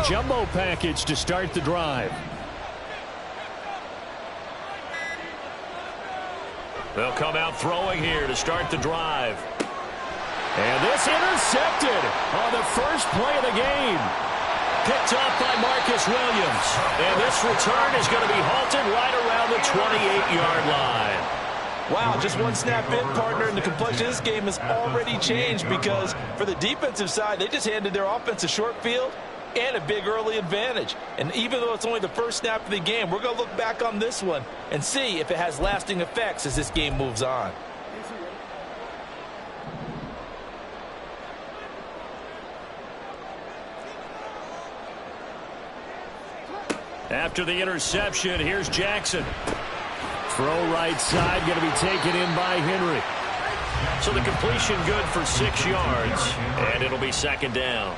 jumbo package to start the drive. They'll come out throwing here to start the drive. And this intercepted on the first play of the game. Picked up by Marcus Williams. And this return is going to be halted right around the 28-yard line. Wow, just one snap in, partner, and the complexion of this game has already changed because for the defensive side, they just handed their offense a short field and a big early advantage. And even though it's only the first snap of the game, we're going to look back on this one and see if it has lasting effects as this game moves on. After the interception, here's Jackson. Throw right side, going to be taken in by Henry. So the completion good for 6 yards, and it'll be second down.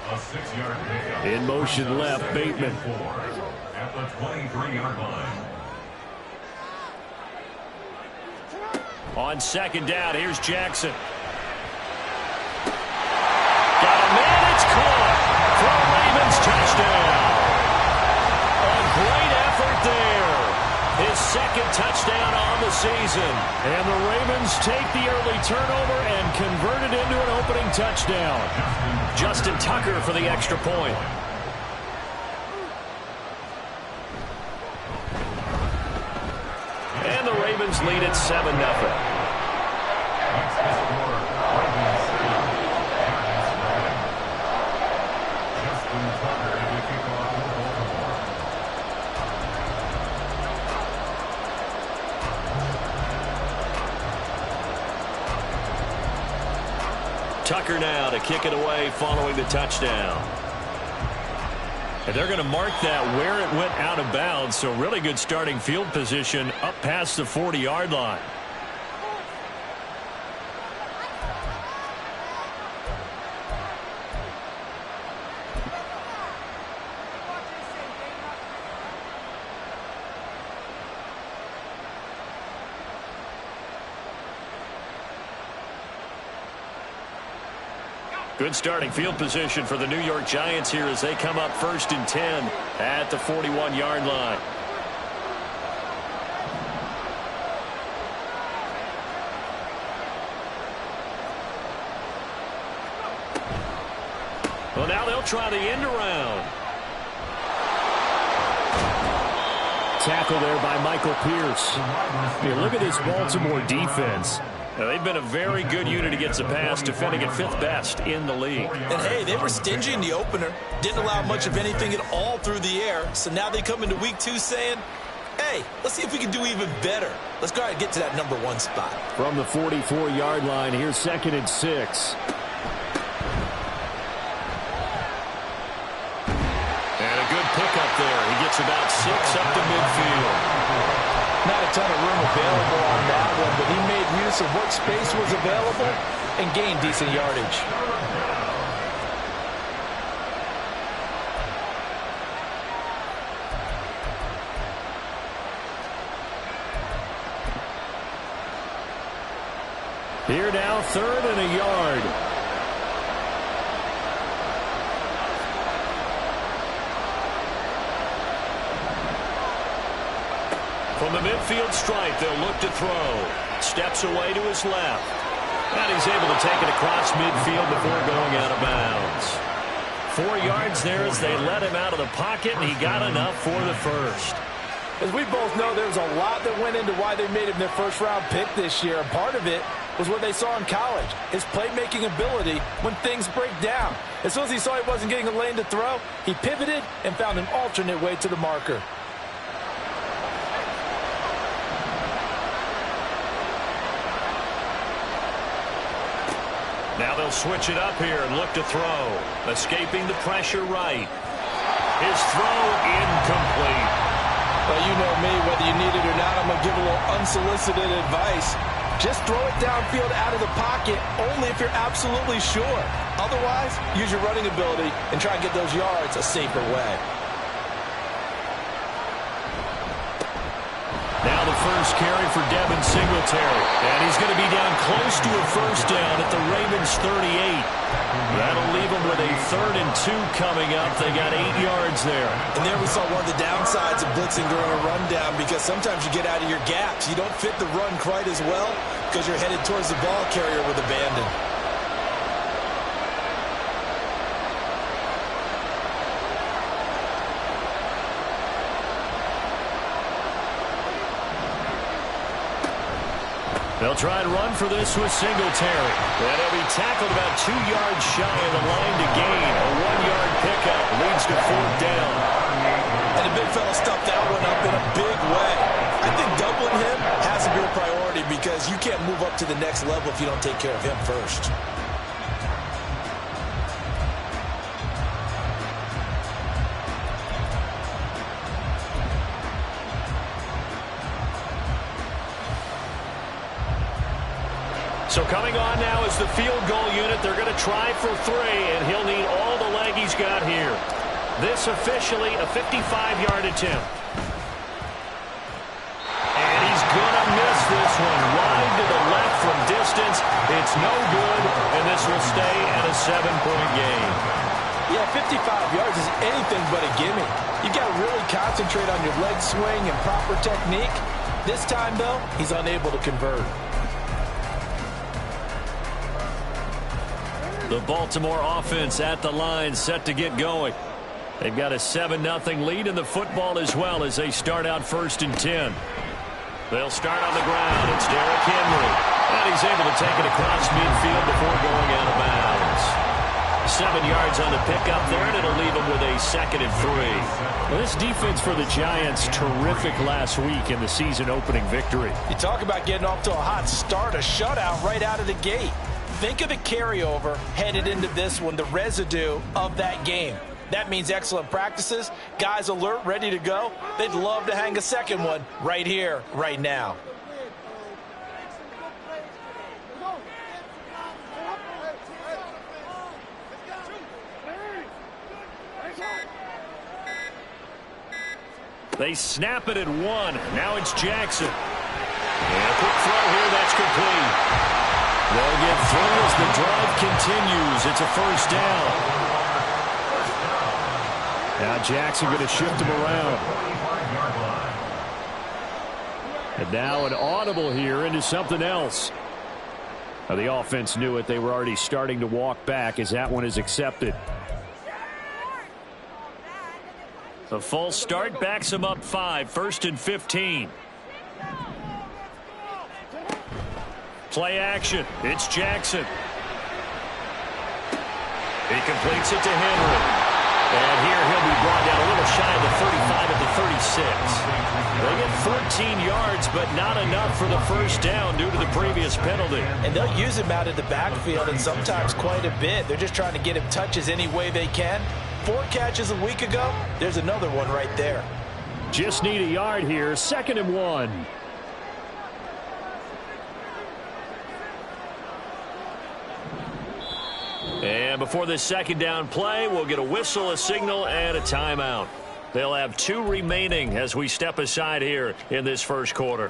In motion left, Bateman. At the 23-yard line. On second down, here's Jackson. Got a man, it's caught for a Ravens touchdown. A great effort there. His second touchdown on the season. And the Ravens take the early turnover and convert it into an opening touchdown. Justin Tucker for the extra point. And the Ravens lead at 7-0. Tucker now to kick it away following the touchdown. And they're going to mark that where it went out of bounds, so really good starting field position up past the 40-yard line. Good starting field position for the New York Giants here as they come up 1st and 10 at the 41-yard line. Well, now they'll try the end around. Tackle there by Michael Pierce. Here, look at this Baltimore defense. Now, they've been a very good unit against the pass, defending at 5th best in the league. And, hey, they were stingy in the opener. Didn't allow much of anything at all through the air. So now they come into week 2 saying, hey, let's see if we can do even better. Let's go ahead and get to that number 1 spot. From the 44-yard line, here's 2nd and 6. And a good pickup there. He gets about 6 up to midfield. Not a ton of room available on that one, but he made use of what space was available and gained decent yardage. Here now, 3rd and a yard. From the midfield stripe, they'll look to throw. Steps away to his left. And he's able to take it across midfield before going out of bounds. 4 yards there as they let him out of the pocket, and he got enough for the first. As we both know, there's a lot that went into why they made him their first-round pick this year. And part of it was what they saw in college, his playmaking ability when things break down. As soon as he saw he wasn't getting a lane to throw, he pivoted and found an alternate way to the marker. Now they'll switch it up here and look to throw. Escaping the pressure right. His throw incomplete. Well, you know me, whether you need it or not, I'm going to give a little unsolicited advice. Just throw it downfield out of the pocket only if you're absolutely sure. Otherwise, use your running ability and try and get those yards a safer way. Now the first carry for Devin Singletary. And he's going to be down close to a first down at the Ravens 38. That'll leave them with a 3rd and 2 coming up. They got 8 yards there. And there we saw one of the downsides of blitzing during a rundown, because sometimes you get out of your gaps. You don't fit the run quite as well because you're headed towards the ball carrier with abandon. They'll try and run for this with Singletary. And he'll be tackled about 2 yards shy of the line to gain. A 1-yard pickup leads to 4th down. And the big fella stuffed that one up in a big way. I think doubling him has to be a priority, because you can't move up to the next level if you don't take care of him first. So coming on now is the field goal unit. They're going to try for 3, and he'll need all the leg he's got here. This officially a 55-yard attempt. And he's going to miss this one. Wide to the left from distance. It's no good, and this will stay at a 7-point game. Yeah, 55 yards is anything but a gimme. You've got to really concentrate on your leg swing and proper technique. This time, though, he's unable to convert. The Baltimore offense at the line, set to get going. They've got a 7-0 lead in the football as well as they start out 1st and 10. They'll start on the ground. It's Derrick Henry. And he's able to take it across midfield before going out of bounds. 7 yards on the pickup there, and it'll leave him with a 2nd and 3. Well, this defense for the Giants, terrific last week in the season-opening victory. You talk about getting off to a hot start, a shutout right out of the gate. Think of the carryover headed into this one, the residue of that game. That means excellent practices, guys alert, ready to go. They'd love to hang a second one right here, right now. They snap it at 1. Now it's Jackson. And a quick throw here, that's complete. They'll get through as the drive continues. It's a 1st down. Now Jackson going to shift him around. And now an audible here into something else. Now the offense knew it. They were already starting to walk back as that one is accepted. The false start backs him up 5. 1st and 15. Play action. It's Jackson. He completes it to Henry. And here he'll be brought down a little shy of the 35 at the 36. They get 14 yards, but not enough for the 1st down due to the previous penalty. And they'll use him out of the backfield, and sometimes quite a bit. They're just trying to get him touches any way they can. 4 catches a week ago. There's another one right there. Just need a yard here. 2nd and 1. And before this 2nd down play, we'll get a whistle, a signal, and a timeout. They'll have 2 remaining as we step aside here in this 1st quarter.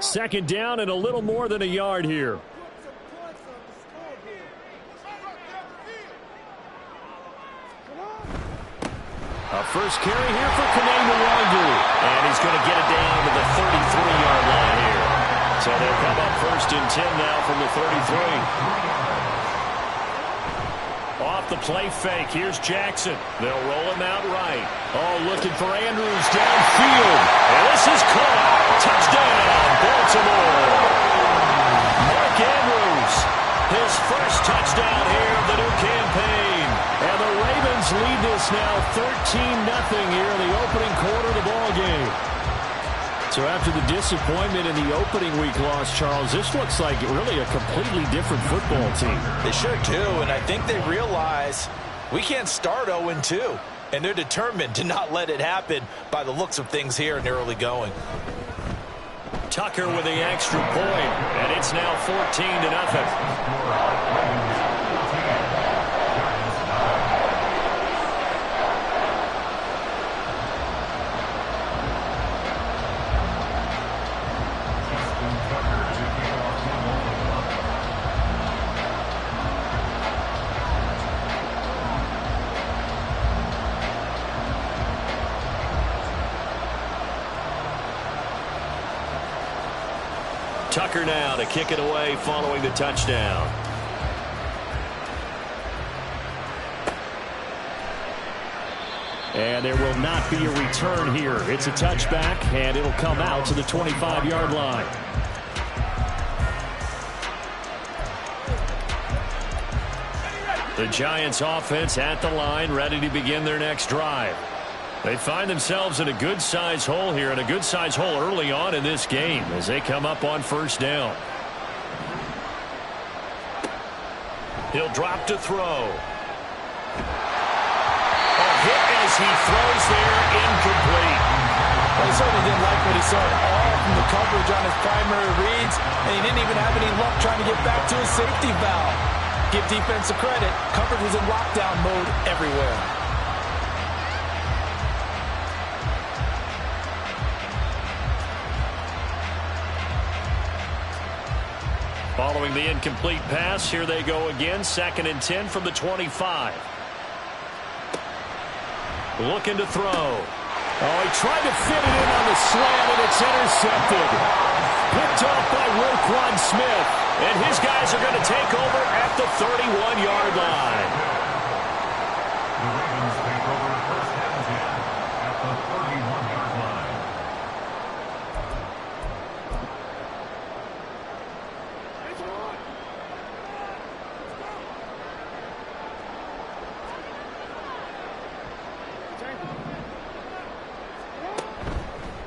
Second down and a little more than a yard here. A first carry here for Kanemawangu. And he's going to get it down to the 33-yard line here. So they'll come up 1st and 10 now from the 33. Off the play fake. Here's Jackson. They'll roll him out right. Oh, looking for Andrews downfield. And this is caught. Touchdown, Baltimore. Mark Andrews, his first touchdown here of the new campaign. And the Ravens lead this now 13-0 here in the opening quarter of the ball game. So after the disappointment in the opening week loss, Charles, this looks like really a completely different football team. They sure do, and I think they realize we can't start 0-2, and they're determined to not let it happen by the looks of things here in the early going. Tucker with the extra point, and it's now 14-0. Tucker now to kick it away following the touchdown. And there will not be a return here. It's a touchback, and it'll come out to the 25-yard line. The Giants offense at the line, ready to begin their next drive. They find themselves in a good-size hole here, and a good-size hole early on in this game as they come up on first down. He'll drop to throw. A hit as he throws there, incomplete. Well, he certainly didn't like what he saw at all from the coverage on his primary reads, and he didn't even have any luck trying to get back to his safety valve. Give defense a credit. Coverage was in lockdown mode everywhere. Following the incomplete pass, here they go again. 2nd and 10 from the 25. Looking to throw. Oh, he tried to fit it in on the slant, and it's intercepted. Picked off by Roquan Smith. And his guys are going to take over at the 31-yard line. The Ravens take over 1st and 10 at the 31-yard line.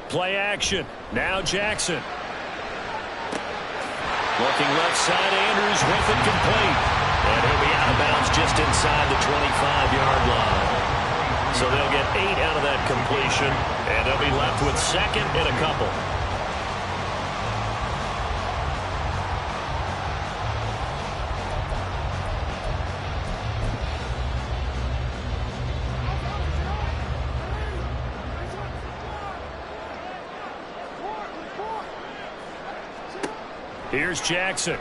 Play action. Now Jackson. Looking left side, Andrews with it complete. And he'll be out of bounds just inside the 25-yard line. So they'll get 8 out of that completion, and they'll be left with 2nd and a couple. Here's Jackson.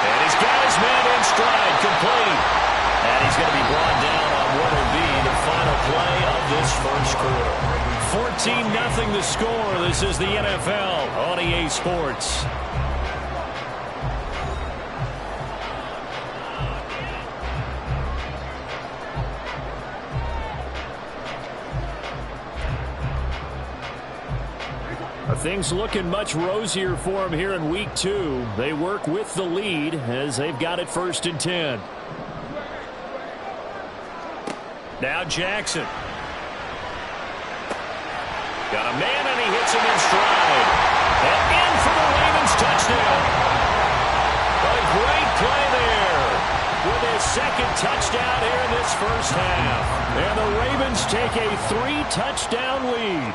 And he's got his man in stride, complete. And he's going to be brought down on what will be the final play of this first quarter. 14-0 the score. This is the NFL on EA Sports. Things looking much rosier for them here in week 2. They work with the lead as they've got it 1st and 10. Now Jackson. Got a man, and he hits him in stride. And in for the Ravens touchdown. A great play there with his 2nd touchdown here in this first half. And the Ravens take a 3-touchdown lead.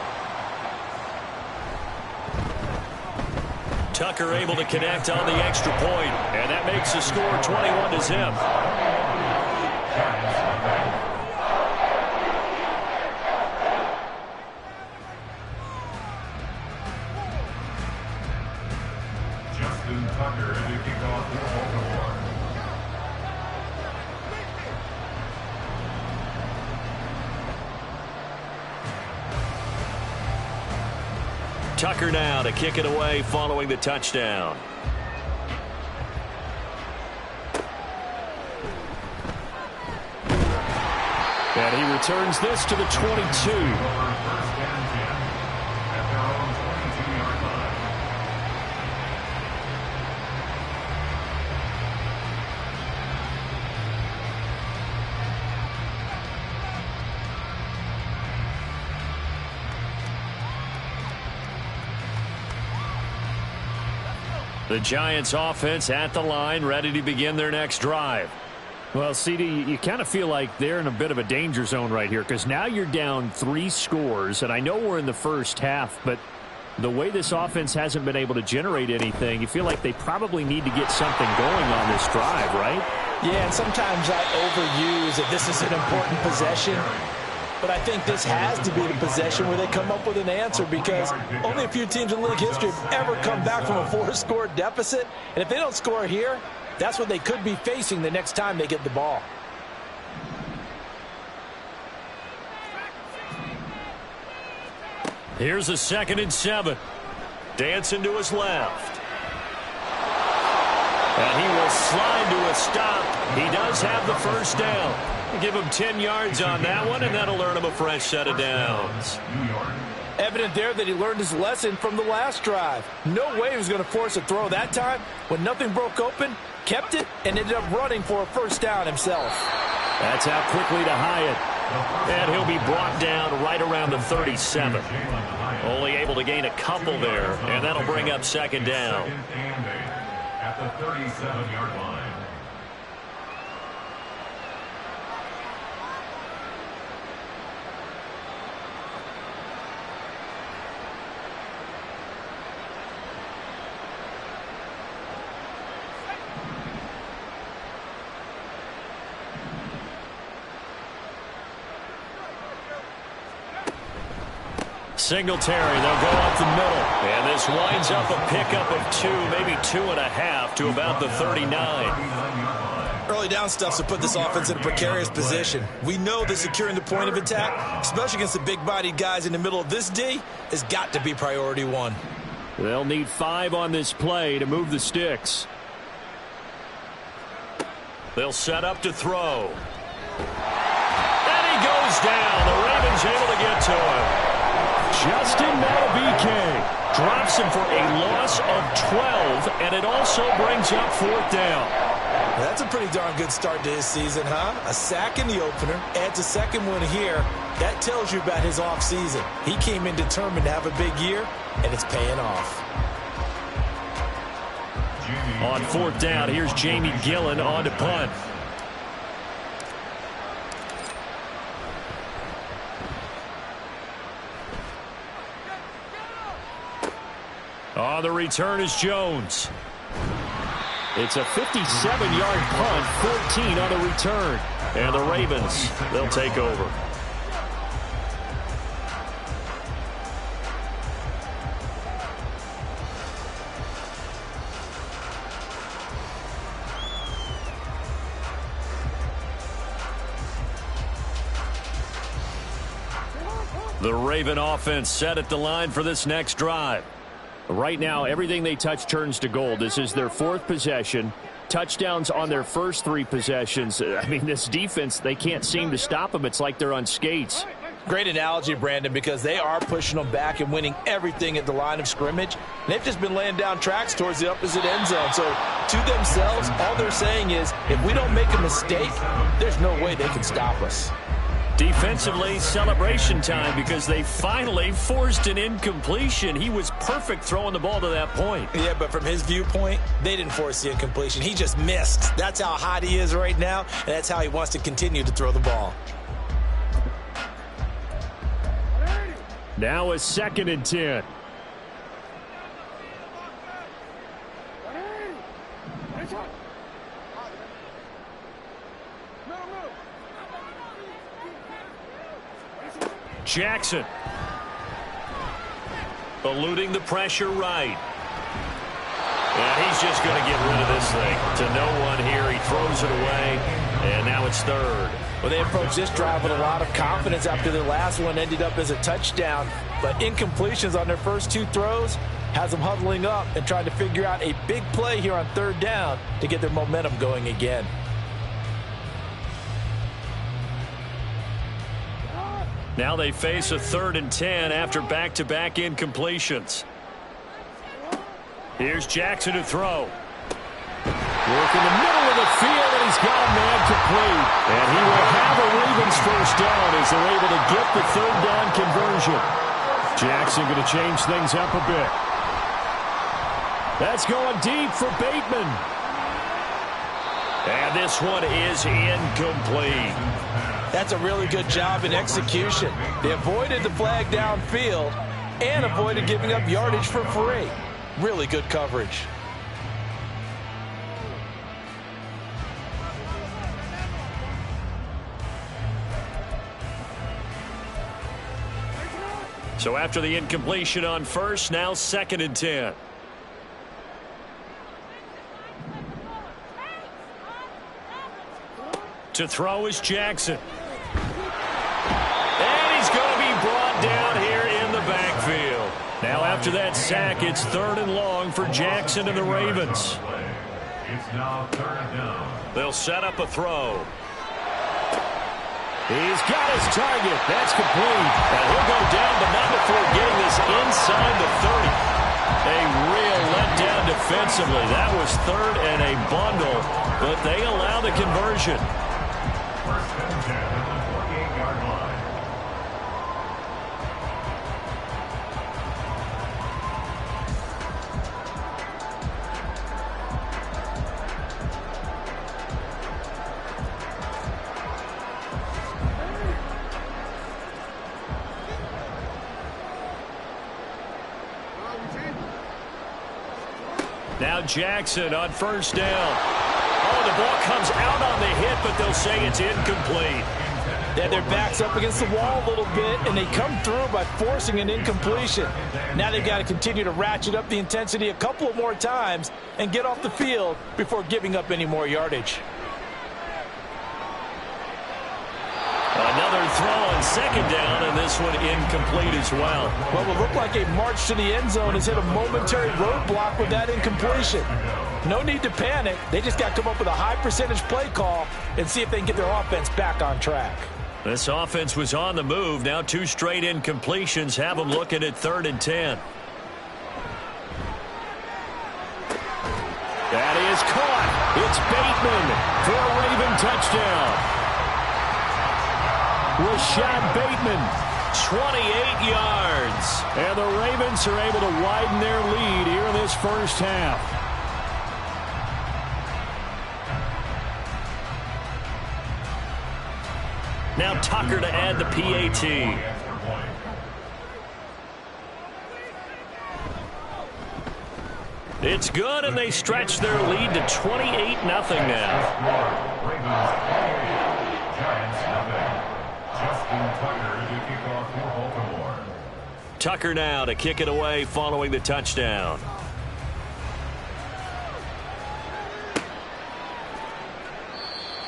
Tucker able to connect on the extra point, and that makes the score 21-0. Justin Tucker to kick off the Baltimore. Tucker now to kick it away following the touchdown. And he returns this to the 22. The Giants offense at the line, ready to begin their next drive. Well, CD, you kind of feel like they're in a bit of a danger zone right here because now you're down 3 scores, and I know we're in the first half, but the way this offense hasn't been able to generate anything, you feel like they probably need to get something going on this drive, right? Yeah, and sometimes I overuse that this is an important possession, but I think this has to be the possession where they come up with an answer because only a few teams in league history have ever come back from a 4-score deficit, and if they don't score here, that's what they could be facing the next time they get the ball. Here's a 2nd and 7. Dancing to his left. And he will slide to a stop. He does have the first down. Give him 10 yards on that one, and that'll earn him a fresh set of downs. Evident there that he learned his lesson from the last drive. No way he was going to force a throw that time. When nothing broke open, kept it, and ended up running for a first down himself. That's out quickly to Hyatt. And he'll be brought down right around the 37. Only able to gain a couple there, and that'll bring up 2nd down. At the 37-yard line. Singletary, they'll go up the middle. And this winds up a pickup of 2, maybe 2.5 to about the 39. Early down stuff to put this offense in a precarious position. We know that securing the point of attack, especially against the big-bodied guys in the middle of this D, has got to be priority 1. They'll need 5 on this play to move the sticks. They'll set up to throw. And he goes down. The Ravens able to get to him. Justin Madubuike drops him for a loss of 12, and it also brings up 4th down. That's a pretty darn good start to his season, huh? A sack in the opener, adds a 2nd one here. That tells you about his offseason. He came in determined to have a big year, and it's paying off. On 4th down, here's Jamie Gillen on to punt. On the return is Jones. It's a 57-yard punt, 14 on the return. And the Ravens, they'll take over. The Raven offense set at the line for this next drive. Right now, everything they touch turns to gold. This is their 4th possession. Touchdowns on their first 3 possessions. I mean, this defense, they can't seem to stop them. It's like they're on skates. Great analogy, Brandon, because they are pushing them back and winning everything at the line of scrimmage. They've just been laying down tracks towards the opposite end zone. So to themselves, all they're saying is, if we don't make a mistake, there's no way they can stop us. Defensively, celebration time because they finally forced an incompletion. He was perfect throwing the ball to that point. Yeah, but from his viewpoint, they didn't force the incompletion. He just missed. That's how hot he is right now, and that's how he wants to continue to throw the ball. Now a 2nd and 10. Jackson. Eluding the pressure right. And he's just going to get rid of this thing to no one here. He throws it away, and now it's 3rd. Well, they approached this drive with a lot of confidence after their last one ended up as a touchdown. But incompletions on their first 2 throws has them huddling up and trying to figure out a big play here on 3rd down to get their momentum going again. Now they face a 3rd and 10 after back-to-back incompletions. Here's Jackson to throw. Work in the middle of the field, and he's got a man complete. And he will have a Ravens first down as they're able to get the 3rd down conversion. Jackson going to change things up a bit. That's going deep for Bateman. And this one is incomplete. That's a really good job in execution. They avoided the flag downfield and avoided giving up yardage for free. Really good coverage. So after the incompletion on first, now 2nd and 10. To throw is Jackson. And he's going to be brought down here in the backfield. Now after that sack, it's 3rd and long for Jackson and the Ravens. It's now 3rd down. They'll set up a throw. He's got his target. That's complete. And he'll go down, but not before getting this inside the 30. A real letdown defensively. That was 3rd and a bundle, but they allow the conversion. First and 10 at the 48-yard line. Now Jackson on 1st down. Oh, the ball comes out on the hit, but they'll say it's incomplete. They had their backs up against the wall a little bit, and they come through by forcing an incompletion. Now they've got to continue to ratchet up the intensity a couple of more times and get off the field before giving up any more yardage. Another throw on 2nd down, and this one incomplete as well. What will look like a march to the end zone has hit a momentary roadblock with that incompletion. No need to panic. They just got to come up with a high percentage play call and see if they can get their offense back on track. This offense was on the move. Now 2 straight incompletions have them looking at 3rd and 10. That is caught. It's Bateman for a Raven touchdown. Rashad Bateman, 28 yards. And the Ravens are able to widen their lead here in this first half. Now Tucker to add the PAT. It's good, and they stretch their lead to 28-0 now. Ravens 28, Giants nothing. Justin Tucker to kick off for Baltimore. Tucker now to kick it away following the touchdown.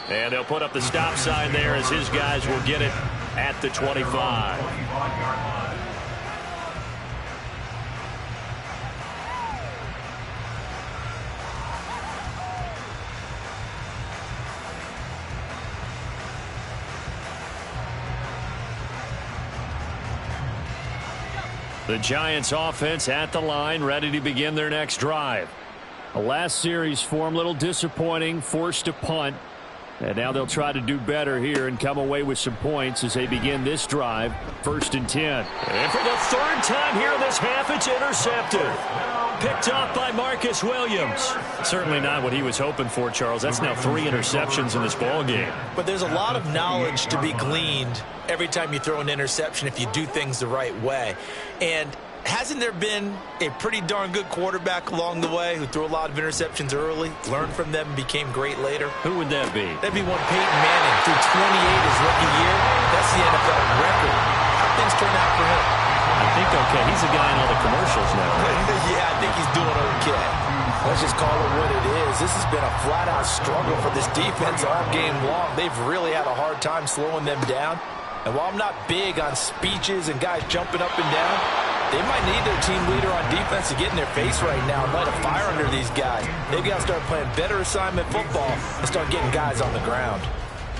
And they'll put up the stop sign there as his guys will get it at the 25. The Giants offense at the line, ready to begin their next drive. The last series for them, a little disappointing, forced to punt. And now they'll try to do better here and come away with some points as they begin this drive. 1st and 10. And for the 3rd time here in this half, it's intercepted. Picked off by Marcus Williams. Certainly not what he was hoping for, Charles. That's now 3 interceptions in this ball game. But there's a lot of knowledge to be gleaned every time you throw an interception if you do things the right way. And hasn't there been a pretty darn good quarterback along the way who threw a lot of interceptions early, learned from them, and became great later? Who would that be? That'd be one Peyton Manning. Threw 28 his rookie year. That's the NFL record. How things turn out for him? I think okay. He's a guy in all the commercials now, right? Yeah, I think he's doing okay. Let's just call it what it is. This has been a flat-out struggle for this defense all game long. They've really had a hard time slowing them down. And while I'm not big on speeches and guys jumping up and down, they might need their team leader on defense to get in their face right now and light a fire under these guys. They've got to start playing better assignment football and start getting guys on the ground.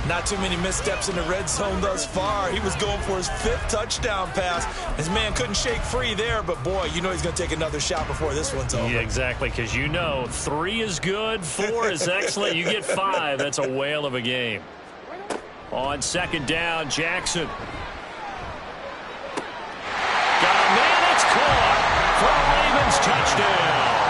Not too many missteps in the red zone thus far. He was going for his 5th touchdown pass. His man couldn't shake free there, but boy, you know he's going to take another shot before this one's over. Yeah, exactly, because you know 3 is good, 4 is excellent. You get 5, that's a whale of a game. On 2nd down, Jackson. Got a man, it's caught for a Ravens touchdown.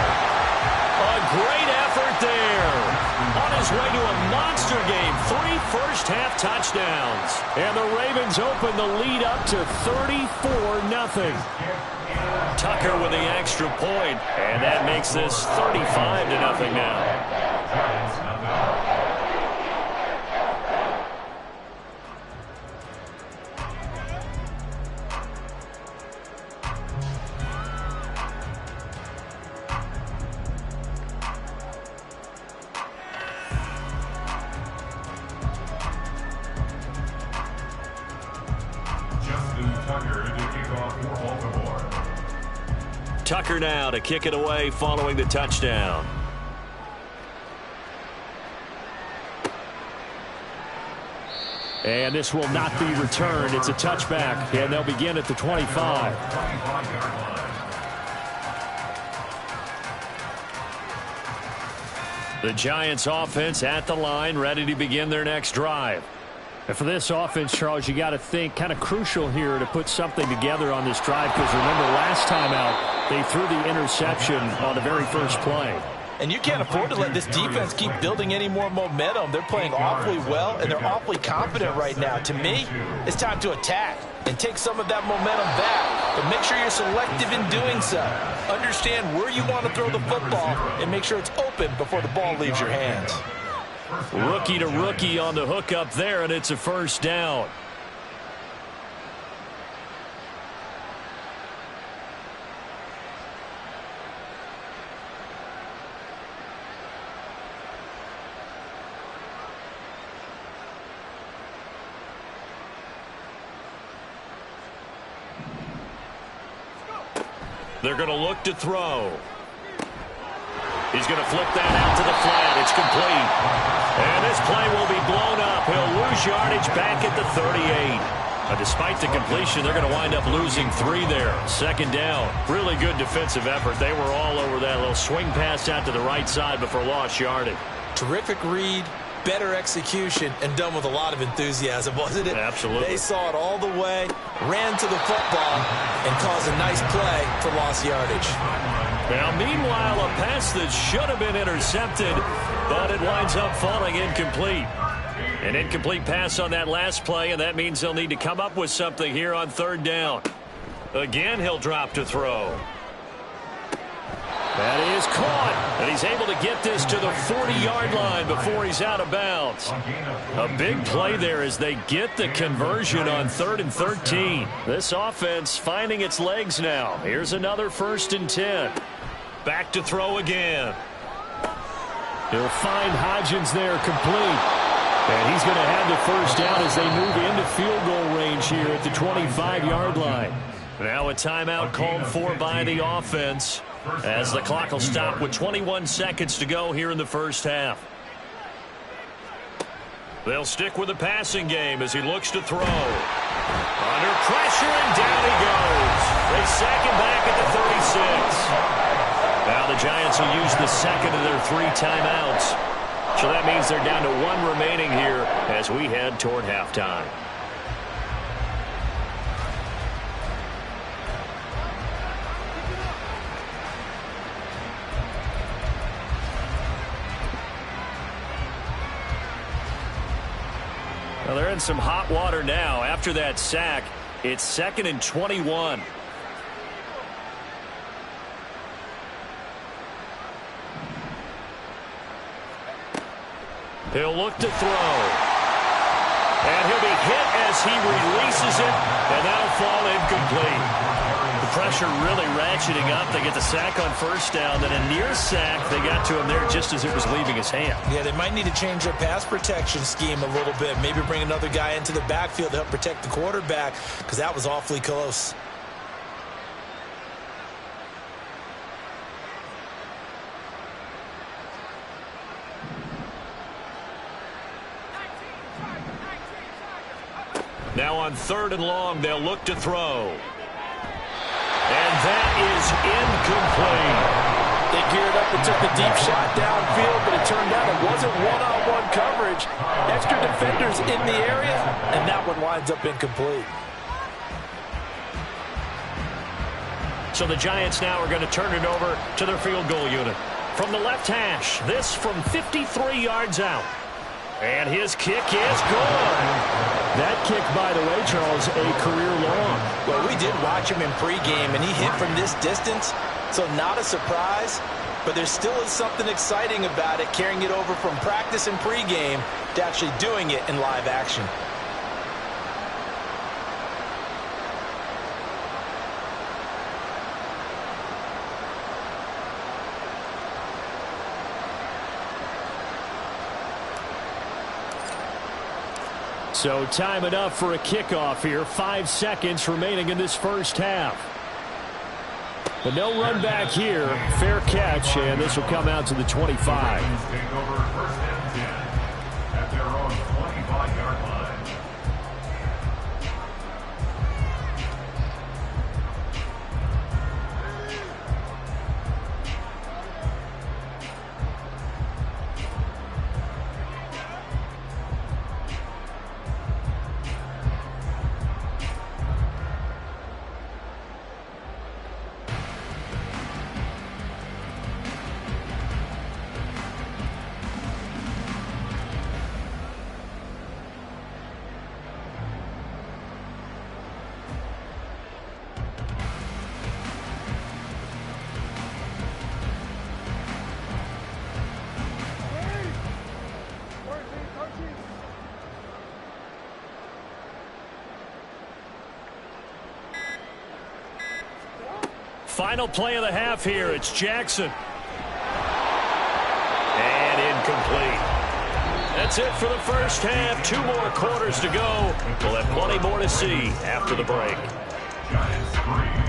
way to a monster game. 3 first-half touchdowns. And the Ravens open the lead up to 34-0. Tucker with the extra point, and that makes this 35-0 now. Tucker now to kick it away following the touchdown. And this will not be returned. It's a touchback, and they'll begin at the 25. The Giants offense at the line, ready to begin their next drive. And for this offense, Charles, you got to think kind of crucial here to put something together on this drive, because remember last time out they threw the interception on the very first play. And you can't afford to let this defense keep building any more momentum. They're playing awfully well, and they're awfully confident right now. To me, it's time to attack and take some of that momentum back. But make sure you're selective in doing so. Understand where you want to throw the football and make sure it's open before the ball leaves your hands. Rookie to rookie on the hook up there, and it's a first down. They're going to look to throw. He's going to flip that out to the flat. It's complete. And this play will be blown up. He'll lose yardage back at the 38. Despite the completion, they're going to wind up losing 3 there. Second down. Really good defensive effort. They were all over that little swing pass out to the right side before lost yardage. Terrific read, better execution, and done with a lot of enthusiasm, wasn't it? Absolutely. They saw it all the way, ran to the football, and caused a nice play for lost yardage. Now, meanwhile, a pass that should have been intercepted, but it winds up falling incomplete. An incomplete pass on that last play, and that means they'll need to come up with something here on third down. Again, he'll drop to throw. That is caught, and he's able to get this to the 40-yard line before he's out of bounds. A big play there as they get the conversion on 3rd and 13. This offense finding its legs now. Here's another 1st and 10. Back to throw again. He'll find Hodgins there complete. And he's going to have the first down as they move into field goal range here at the 25-yard line. Now a timeout called for by the offense, as the clock will stop with 21 seconds to go here in the first half. They'll stick with the passing game as he looks to throw. Under pressure, and down he goes. They sack him back at the 36. Now the Giants will use the second of their 3 timeouts. So that means they're down to 1 remaining here as we head toward halftime. Well, they're in some hot water now. After that sack, it's 2nd and 21. He'll look to throw. And he'll be hit as he releases it, and that'll fall incomplete. The pressure really ratcheting up. They get the sack on first down, then a near sack. They got to him there just as it was leaving his hand. Yeah, they might need to change their pass protection scheme a little bit. Maybe bring another guy into the backfield to help protect the quarterback, because that was awfully close. Now on 3rd and long, they'll look to throw. And that is incomplete. They geared up and took the deep shot downfield, but it turned out it wasn't one-on-one coverage. Extra defenders in the area, and that one winds up incomplete. So the Giants now are going to turn it over to their field goal unit. From the left hash, this from 53 yards out. And his kick is good. That kick, by the way, Charles, a career long. Well, we did watch him in pregame, and he hit from this distance, so not a surprise. But there still is something exciting about it, carrying it over from practice and pregame to actually doing it in live action. So time enough for a kickoff here. 5 seconds remaining in this first half. But no run back here. Fair catch, and this will come out to the 25. Take over first and 10 at their own 25-yard line. Final play of the half here. It's Jackson. And incomplete. That's it for the first half. 2 more quarters to go. We'll have plenty more to see after the break. Giants 3.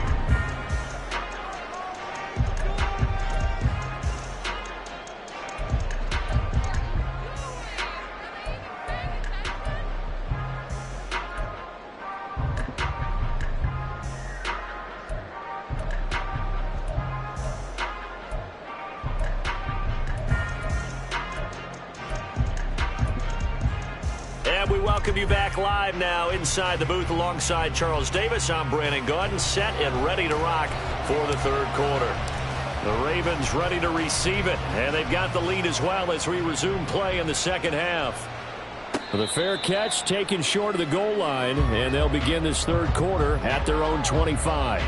We welcome you back live now inside the booth alongside Charles Davis. I'm Brandon Gaudin, set and ready to rock for the third quarter. The Ravens ready to receive it, and they've got the lead as well as we resume play in the second half. The fair catch taken short of the goal line, and they'll begin this third quarter at their own 25.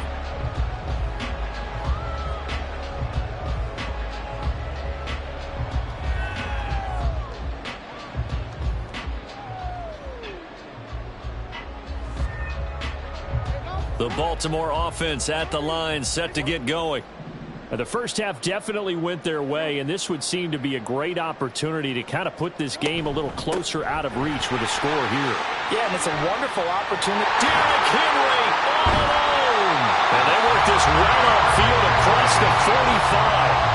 The Baltimore offense at the line, set to get going. The first half definitely went their way, and this would seem to be a great opportunity to kind of put this game a little closer out of reach with a score here. Yeah, and it's a wonderful opportunity. Derrick Henry all alone. And they work this right upfield across the 45.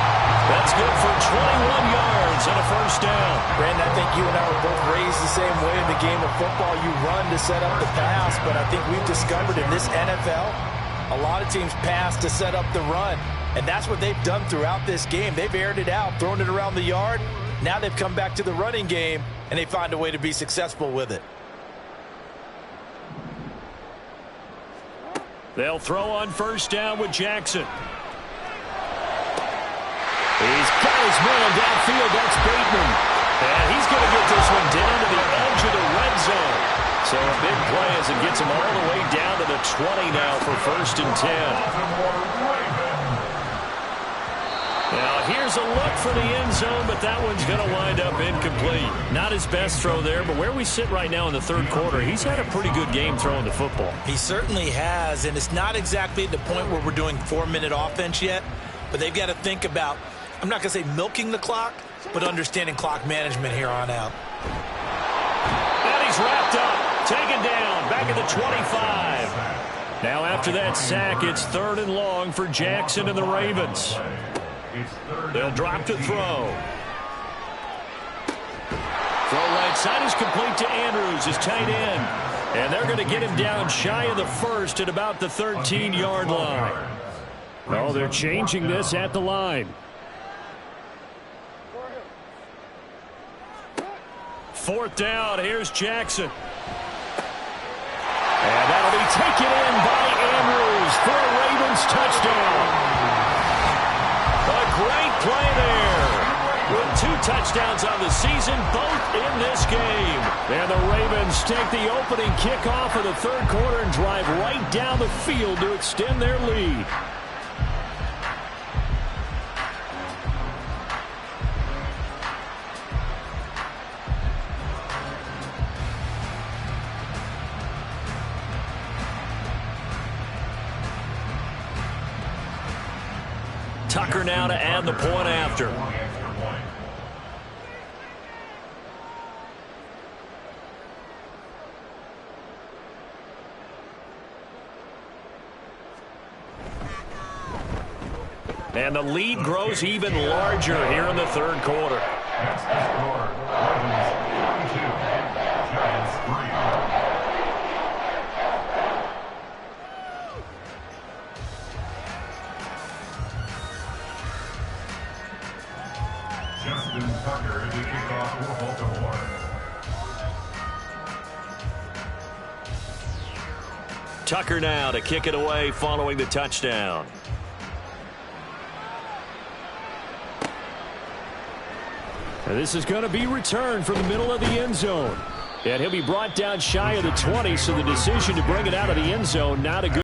That's good for 21 yards and a first down. Brandon, I think you and I were both raised the same way in the game of football. You run to set up the pass, but I think we've discovered in this NFL, a lot of teams pass to set up the run. And that's what they've done throughout this game. They've aired it out, thrown it around the yard. Now they've come back to the running game, and they find a way to be successful with it. They'll throw on first down with Jackson. He's got his man downfield. That's Bateman. And he's going to get this one down to the edge of the red zone. So a big play as it gets him all the way down to the 20 now for first and 10. Now here's a look for the end zone, but that one's going to wind up incomplete. Not his best throw there, but where we sit right now in the third quarter, he's had a pretty good game throwing the football. He certainly has, and it's not exactly at the point where we're doing 4-minute offense yet, but they've got to think about, I'm not going to say milking the clock, but understanding clock management here on out. And he's wrapped up, taken down, back at the 25. Now after that sack, it's 3rd and long for Jackson and the Ravens. They'll drop to throw. Throw right side is complete to Andrews, his tight end. And they're going to get him down shy of the first at about the 13-yard line. Oh, they're changing this at the line. 4th down, here's Jackson. And that'll be taken in by Andrews for a Ravens touchdown. A great play there. touchdowns on the season, both in this game. And the Ravens take the opening kickoff of the third quarter and drive right down the field to extend their lead. Tucker now to add the point after. And the lead grows even larger here in the third quarter. That's the score. Ravens 22, Giants 3. Justin Tucker to kick off for Baltimore. Tucker now to kick it away following the touchdown. And this is going to be returned from the middle of the end zone. And he'll be brought down shy of the 20, so the decision to bring it out of the end zone, not a good